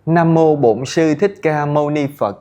Nam Mô Bổn Sư Thích Ca Mâu Ni Phật.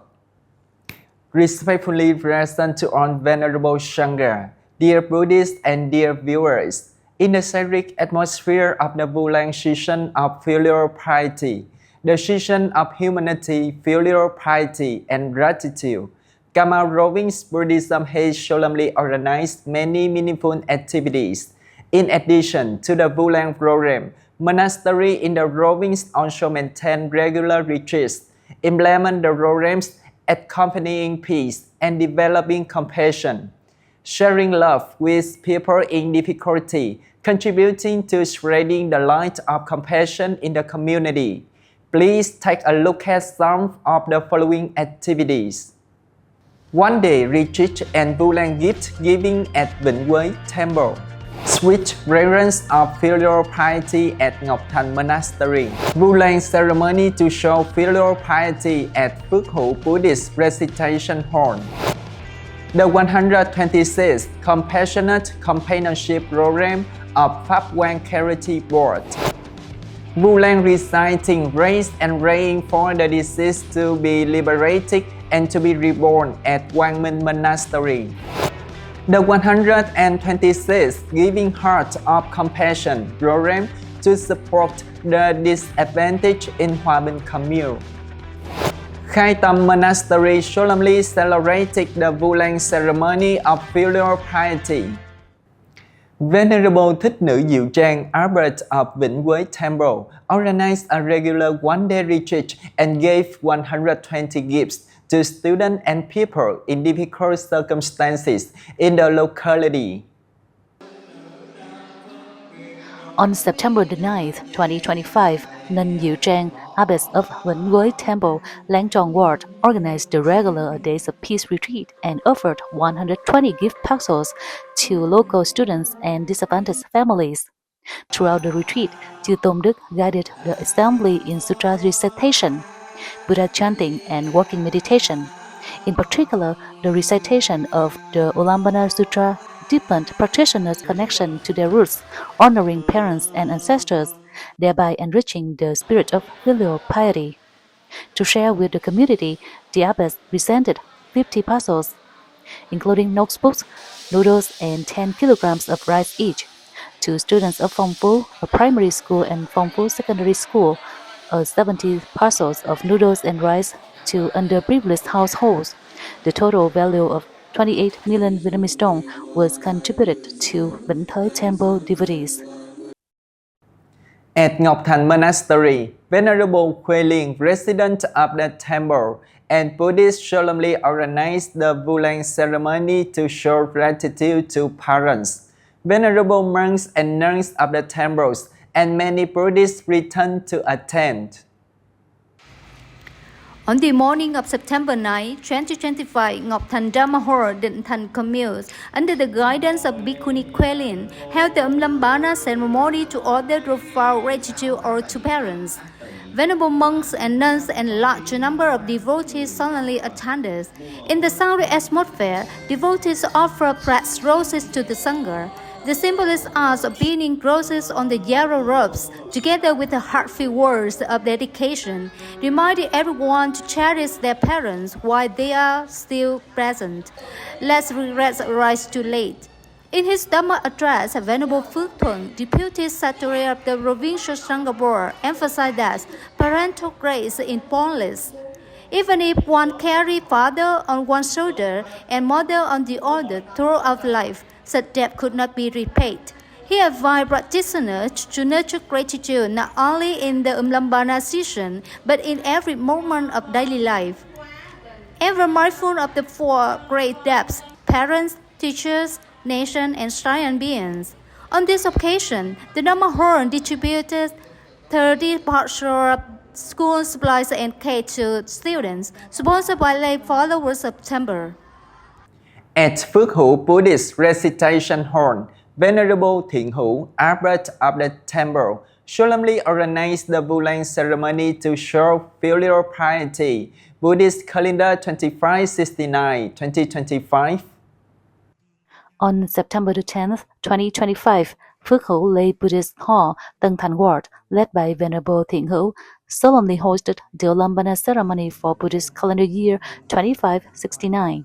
Respectfully present to all Venerable Sangha, dear Buddhists and dear viewers, in the sacred atmosphere of the Bulan season of filial piety, the season of humanity, filial piety, and gratitude, Karma Rovings Buddhism has solemnly organized many meaningful activities. In addition to the Bulan program, monastery in the Rovings also maintain regular retreats, implement the programs accompanying peace and developing compassion, sharing love with people in difficulty, contributing to spreading the light of compassion in the community. Please take a look at some of the following activities. One day retreat and Bulan gift giving at Vĩnh Quế Temple. Switch reverence of filial piety at Ngọc Thành Monastery. Bulan ceremony to show filial piety at Phước Hữu Buddhist Recitation Hall. The 126th Compassionate Companionship Program of Pháp Quan Charity Board. Bulan reciting grace and praying for the deceased to be liberated and to be reborn at Quang Minh Monastery. The 126th Giving Heart of Compassion program to support the disadvantaged in Hòa Bình Commune. Khai Tâm Monastery solemnly celebrated the Bulan ceremony of filial piety. Venerable Thích Nữ Diệu Trang, Abbot of Vĩnh Quế Temple, organized a regular one-day retreat and gave 120 gifts to students and people in difficult circumstances in the locality. On September the 9th, 2025, Nun Diệu Trang, Abbess of Vĩnh Quế Temple, Lang Chong Ward, organized the regular Days of Peace retreat and offered 120 gift parcels to local students and disadvantaged families. Throughout the retreat, Chư Tôn Đức guided the assembly in sutra recitation, Buddha chanting, and walking meditation. In particular, the recitation of the Ulambana Sutra deepened practitioners' connection to their roots, honoring parents and ancestors, thereby enriching the spirit of filial piety. To share with the community, the abbess presented 50 parcels, including notebooks, noodles, and 10 kilograms of rice each, to students of Phong Phú, a primary school, and Phong Phú Secondary School, 70 parcels of noodles and rice to underprivileged households. The total value of 28 million Vietnamese dong was contributed to Vĩnh Thới Temple devotees. At Ngọc Thành Monastery, Venerable Khuê Liên, resident of the temple, and Buddhists solemnly organized the Bulan ceremony to show gratitude to parents. Venerable monks and nuns of the temples and many Buddhists returned to attend. On the morning of September 9, 2025, Ngọc Thành Dharma Hall, Định Thành Commune, under the guidance of Bhikkhuni Khuê Liên, held the Ulambana ceremony to order profound gratitude to parents. Venerable monks and nuns and a large number of devotees solemnly attended. In the sacred atmosphere, devotees offer pressed roses to the Sangha. The symbolic art of pinning roses on the yellow robes, together with the heartfelt words of dedication, reminded everyone to cherish their parents while they are still present. Lest regrets arise too late. In his Dhamma address, Venerable Phước Thuận, Deputy Secretary of the Provincial Sangha Board, emphasized that parental grace is boundless. Even if one carries father on one shoulder and mother on the other throughout life, such debt could not be repaid. He advised practitioners to nurture gratitude not only in the Ulambana season, but in every moment of daily life. Ever mindful of the four great debts: parents, teachers, nation, and sentient beings. On this occasion, the Dharma Hall distributed 30 parcels of school supplies and cake to students, sponsored by lay followers of Temple. At Phước Hữu Buddhist Recitation Hall, Venerable Thiện Hữu, Abbot of the temple, solemnly organized the Bulan ceremony to show filial piety. Buddhist calendar 2569, 2025. On September the 10th, 2025, Phước Hữu Lay Buddhist Hall, Tân Thành Ward, led by Venerable Thiện Hữu, solemnly hosted the Ulambana ceremony for Buddhist calendar year 2569.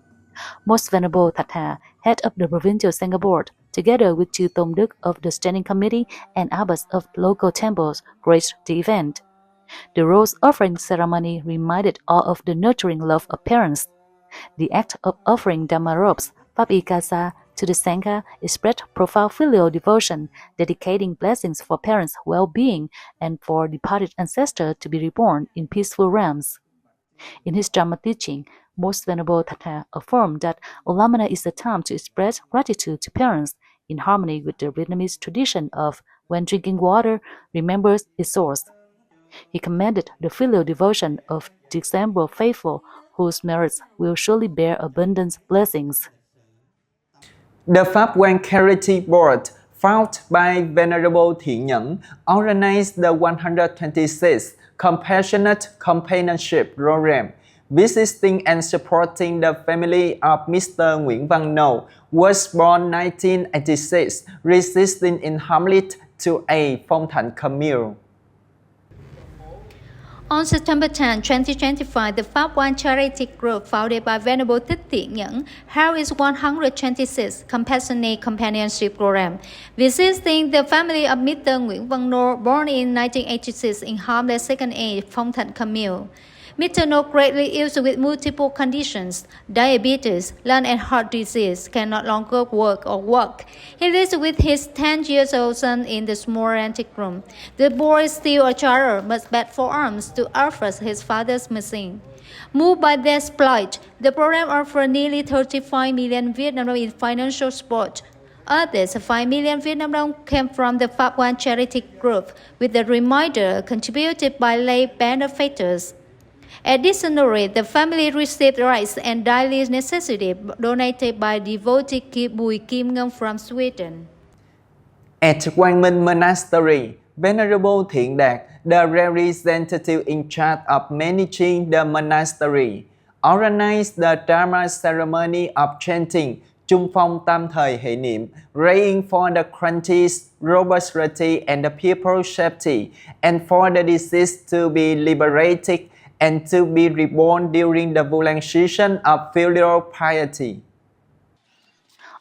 Most Venerable Thatha, head of the Provincial Sangha Board, together with Chư Tôn Đức of the Standing Committee and abbots of local temples, graced the event. The rose offering ceremony reminded all of the nurturing love of parents. The act of offering Dhamma robes, Papikasa, to the Sangha expressed profound filial devotion, dedicating blessings for parents' well-being and for departed ancestors to be reborn in peaceful realms. In his Dhamma teaching, Most Venerable Thatha affirmed that Ulambana is a time to express gratitude to parents in harmony with the Vietnamese tradition of when drinking water, remember its source. He commended the filial devotion of the example faithful whose merits will surely bear abundant blessings. The Pháp Quan Charity Board, founded by Venerable Thiện, organized the 126th Compassionate Companionship Program, visiting and supporting the family of Mr. Nguyễn Văn Nâu, was born 1986, residing in Hamlet to a Phong Thạnh commune. On September 10, 2025, the Pháp Quan Charity Group, founded by Venerable Thiện, held its 126th Compassionate Companionship Program, visiting the family of Mr. Nguyễn Văn Nô, born in 1986 in Hamlet 2nd A, Phong Thạnh commune. Mr. No, greatly ill with multiple conditions, diabetes, lung and heart disease, can no longer work or walk. He lives with his 10-year-old son in the small rented room. The boy is still a child, but bad for arms to offer his father's machine. Moved by their plight, the program offered nearly 35 million Vietnam in financial support. Others, 5 million Vietnam came from the Pháp Quan Charity Group, with the remainder contributed by lay benefactors. Additionally, the family received rice and daily necessities donated by devotee Bùi Kim Ngân from Sweden. At Quang Minh Monastery, Venerable Thiện Đạt, the representative in charge of managing the monastery, organized the Dharma ceremony of chanting Trung Phong Tam Thời Hệ Niệm, praying for the country's robustity and the people's safety, and for the deceased to be liberated and to be reborn during the Vu-Lan season of filial piety.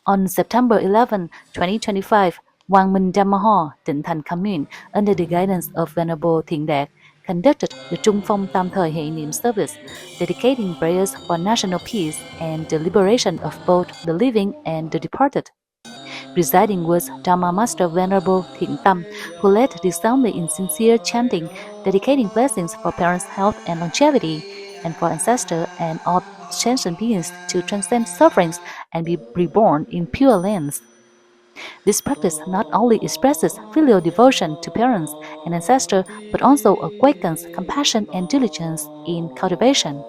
On September 11, 2025, Quang Minh Dhamma Hall, Tịnh Thành Commune, under the guidance of Venerable Thiện Đạt, conducted the Trung Phong Tam Thời Hệ Niệm service, dedicating prayers for national peace and the liberation of both the living and the departed. Presiding was Dharma Master Venerable Thiện Tâm, who led the assembly in sincere chanting, dedicating blessings for parents' health and longevity, and for ancestors and all sentient beings to transcend sufferings and be reborn in pure lands. This practice not only expresses filial devotion to parents and ancestors, but also awakens compassion and diligence in cultivation.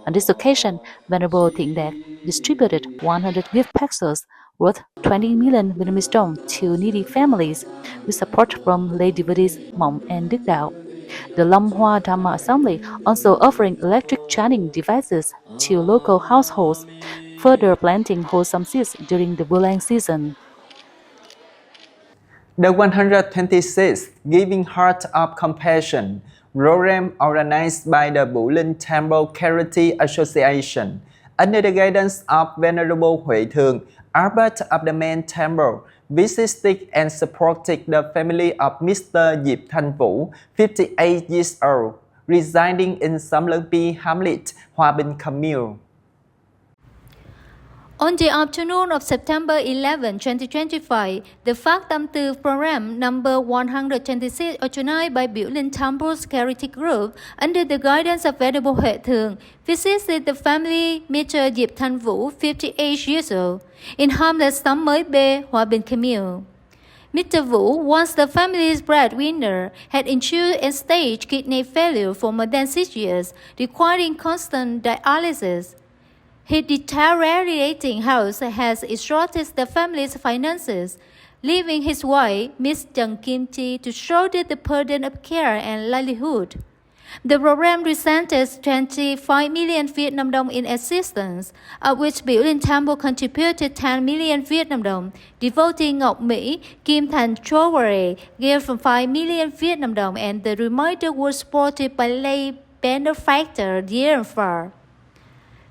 On this occasion, Venerable Thiện Đạt distributed 100 gift pesos worth 20 million Vietnamese đồng to needy families, with support from lay devotees Mộng and Đức Đạo. The Long Hoa Dhamma Assembly also offering electric chanting devices to local households, further planting wholesome seeds during the Vu-Lan season. The 126th Giving Heart of Compassion program organized by the Vũ Linh Temple Charity Association under the guidance of Venerable Huệ Thường, abbot of the main temple, visited and supported the family of Mr. Diệp Thanh Vũ, 58 years old, residing in Sầm Lân Pi Hamlet, Hòa Bình commune. On the afternoon of September 11, 2025, the Phát Tâm Từ program number 126 organized by Vũ Linh Temple's Charity Group under the guidance of Venerable Huệ Thường visited the family Mr. Diệp Thanh Vũ, 58 years old, in Hamlet Sắm Mới B, Hòa Bình commune. Mr. Vũ, once the family's breadwinner, had endured end-stage kidney failure for more than 6 years, requiring constant dialysis. His deteriorating health has exhausted the family's finances, leaving his wife, Miss Trần Kim Chi, to shoulder the burden of care and livelihood. The program presented 25 million Vietnam dong in assistance, of which building temple contributed 10 million Vietnam dong. Devotee Ngọc Mỹ, Kim Thành Choware gave 5 million Vietnam dong, and the remainder was supported by lay benefactor Dưới and Phải.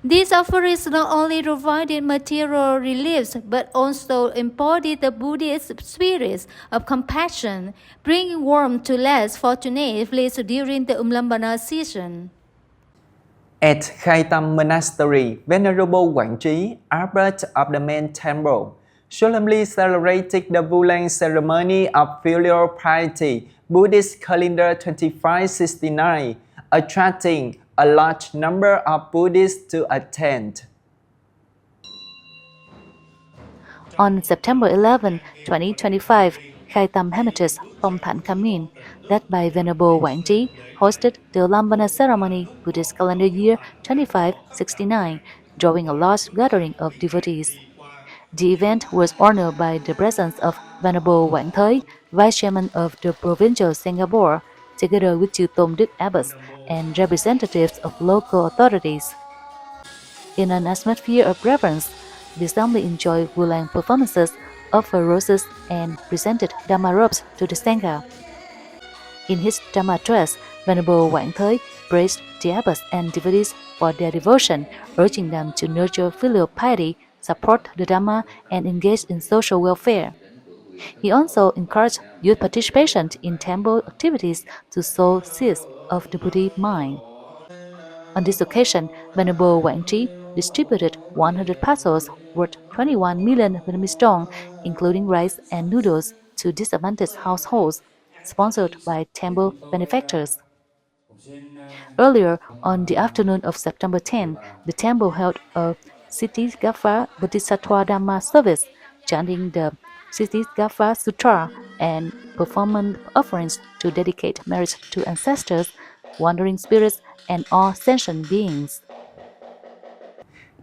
These offerings not only provided material reliefs but also embodied the Buddhist spirit of compassion, bringing warmth to less fortunate villagers during the Umlambana season. At Khai Tâm Monastery, Venerable Quảng Trí, abbot of the main temple, solemnly celebrated the Vu-Lan ceremony of filial piety, Buddhist calendar 2569, attracting a large number of Buddhists to attend. On September 11, 2025, Khai Tâm Hermitage Phong Thản Kamin, led by Venerable Quảng Trí, hosted the Ulambana ceremony Buddhist calendar year 2569, drawing a large gathering of devotees. The event was honored by the presence of Venerable Quảng Thới, Vice Chairman of the Provincial Singapore, together with Chư Tôn Đức Abbots and representatives of local authorities. In an atmosphere of reverence, the assembly enjoyed Vu-Lan performances, offered roses, and presented Dhamma robes to the Sangha. In his Dhamma address, Venerable Quảng Thới praised the abbots and devotees for their devotion, urging them to nurture filial piety, support the Dhamma, and engage in social welfare. He also encouraged youth participation in temple activities to sow seeds of the Buddhist mind. On this occasion, Venerable Quảng Trí distributed 100 parcels worth 21 million Vietnamese dong, including rice and noodles, to disadvantaged households, sponsored by temple benefactors. Earlier, on the afternoon of September 10, the temple held a Siddhigarbha Bodhisattva Dhamma service, chanting the Siddhigarbha Sutra and performing offerings to dedicate merits to ancestors, wandering spirits, and all sentient beings.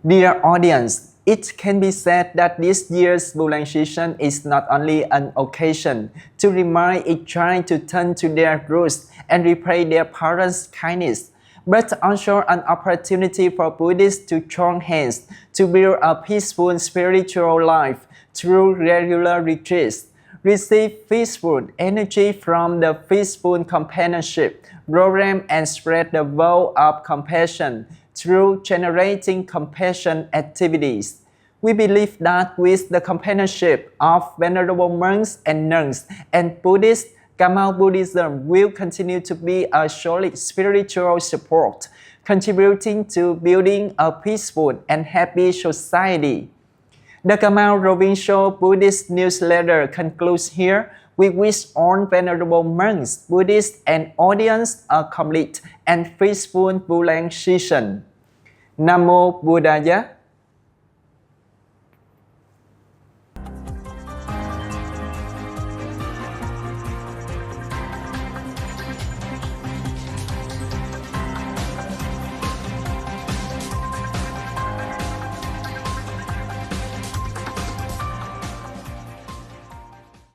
Dear audience, it can be said that this year's Vu-Lan season is not only an occasion to remind each child to turn to their roots and repay their parents' kindness, but also an opportunity for Buddhists to join hands to build a peaceful spiritual life through regular retreats, receive peaceful energy from the Peaceful Companionship program, and spread the vow of compassion through generating compassion activities. We believe that with the companionship of venerable monks and nuns and Buddhists, Gamal Buddhism will continue to be a solid spiritual support, contributing to building a peaceful and happy society. The Gamal Provincial Buddhist newsletter concludes here. We wish all venerable monks, Buddhists, and audience a complete and peaceful Vu-Lan season. Namo Buddhaya.